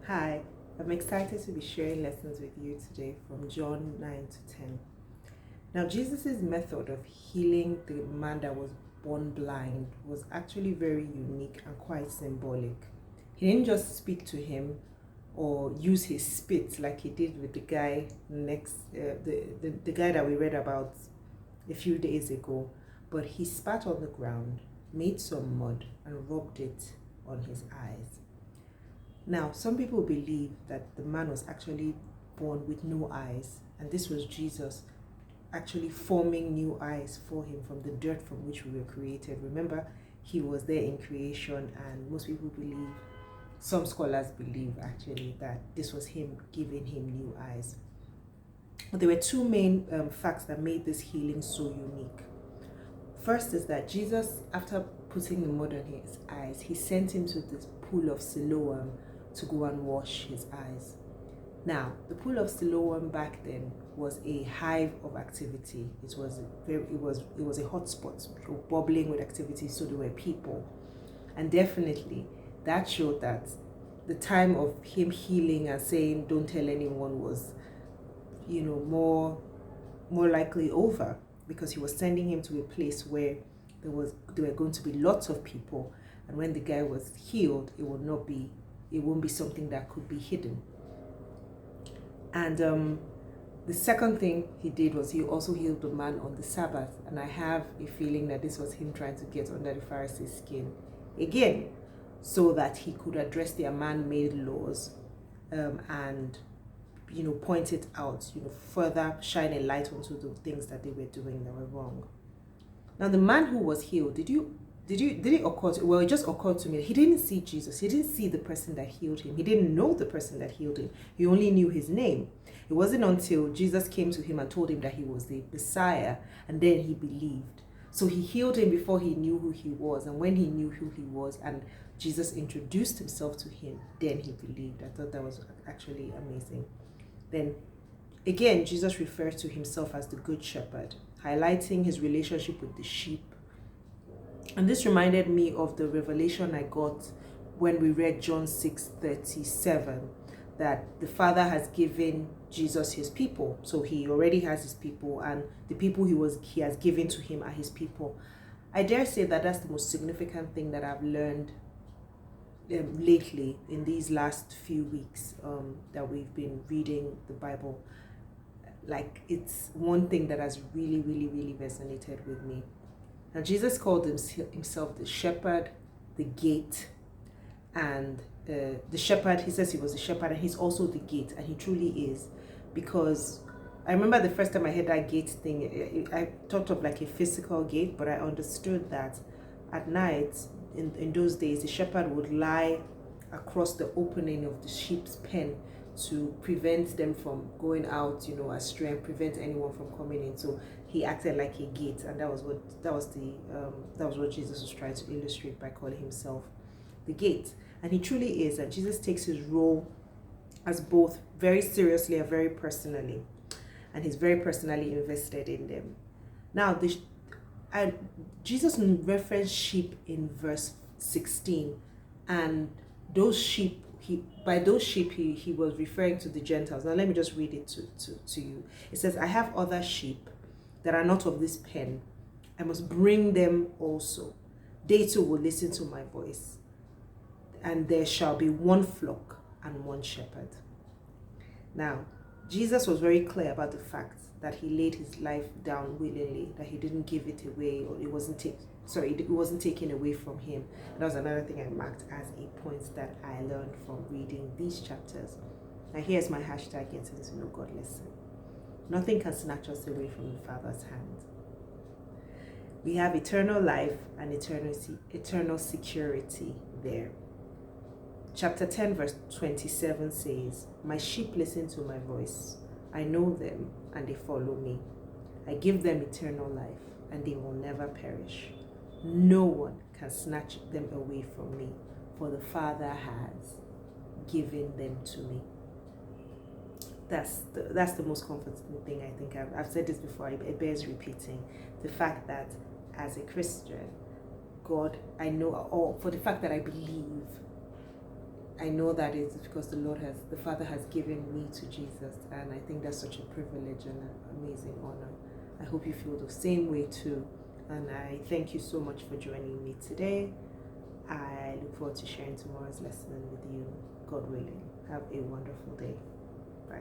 Hi, I'm excited to be sharing lessons with you today from John 9 to 10. Now, Jesus' method of healing the man that was born blind was actually very unique and quite symbolic. He didn't just speak to him or use his spit like he did with the guy the guy that we read about a few days ago, but he spat on the ground, made some mud, and rubbed it on his eyes. Now, some people believe that the man was actually born with no eyes, and this was Jesus actually forming new eyes for him from the dirt from which we were created. Remember, he was there in creation, and most people believe, some scholars believe actually, that this was him giving him new eyes. But there were two main facts that made this healing so unique. First is that Jesus, after putting the mud on his eyes, he sent him to this pool of Siloam to go and wash his eyes. Now, the pool of Siloam back then was a hive of activity. It was a hot spot, bubbling with activity, so there were people. And definitely that showed that the time of him healing and saying don't tell anyone was, more likely over, because he was sending him to a place where there were going to be lots of people, and when the guy was healed, it won't be something that could be hidden. And the second thing he did was he also healed the man on the Sabbath, and I have a feeling that this was him trying to get under the Pharisees' skin again, so that he could address their man-made laws and point it out, further shine a light onto the things that they were doing that were wrong. Now, the man who was healed, did it occur to, well, it just occurred to me, he didn't see Jesus. He didn't see the person that healed him. He didn't know the person that healed him. He only knew his name. It wasn't until Jesus came to him and told him that he was the Messiah, and then he believed. So he healed him before he knew who he was, and when he knew who he was and Jesus introduced himself to him, then he believed. I thought that was actually amazing. Then again, Jesus refers to himself as the Good Shepherd, highlighting his relationship with the sheep. And this reminded me of the revelation I got when we read John 6:37, that the Father has given Jesus his people. So he already has his people, and the people he has given to him are his people. I dare say that that's the most significant thing that I've learned lately in these last few weeks that we've been reading the Bible. Like, it's one thing that has really, really, really resonated with me. Now, Jesus called himself the shepherd, the gate, and the shepherd, he says he was the shepherd, and he's also the gate, and he truly is. Because I remember the first time I heard that gate thing, I thought of like a physical gate, but I understood that at night, in those days, the shepherd would lie across the opening of the sheep's pen to prevent them from going out, astray, and prevent anyone from coming in. So he acted like a gate, and that was what Jesus was trying to illustrate by calling himself the gate. And he truly is, and Jesus takes his role as both very seriously and very personally, and he's very personally invested in them. Now, Jesus referenced sheep in verse 16, and those sheep, by those sheep he was referring to the Gentiles. Now let me just read it to you. It says, I have other sheep that are not of this pen. I must bring them also. They too will listen to my voice, and there shall be one flock and one shepherd. Now, Jesus was very clear about the fact that he laid his life down willingly, that he didn't give it away, or it wasn't taken away from him. And that was another thing I marked as a point that I learned from reading these chapters. Now here's my hashtag getting to know God lesson. Nothing can snatch us away from the Father's hand. We have eternal life and eternal security there. Chapter 10 verse 27 says, my sheep listen to my voice. I know them and they follow me. I give them eternal life and they will never perish. No one can snatch them away from me, for the Father has given them to me. That's the most comforting thing. I think I've said this before, it bears repeating. The fact that as a Christian, God, I know, or for the fact that I believe I know that it's because the Father has given me to Jesus, and I think that's such a privilege and an amazing honor. I hope you feel the same way too, and I thank you so much for joining me today. I look forward to sharing tomorrow's lesson with you, God willing. Have a wonderful day. Bye.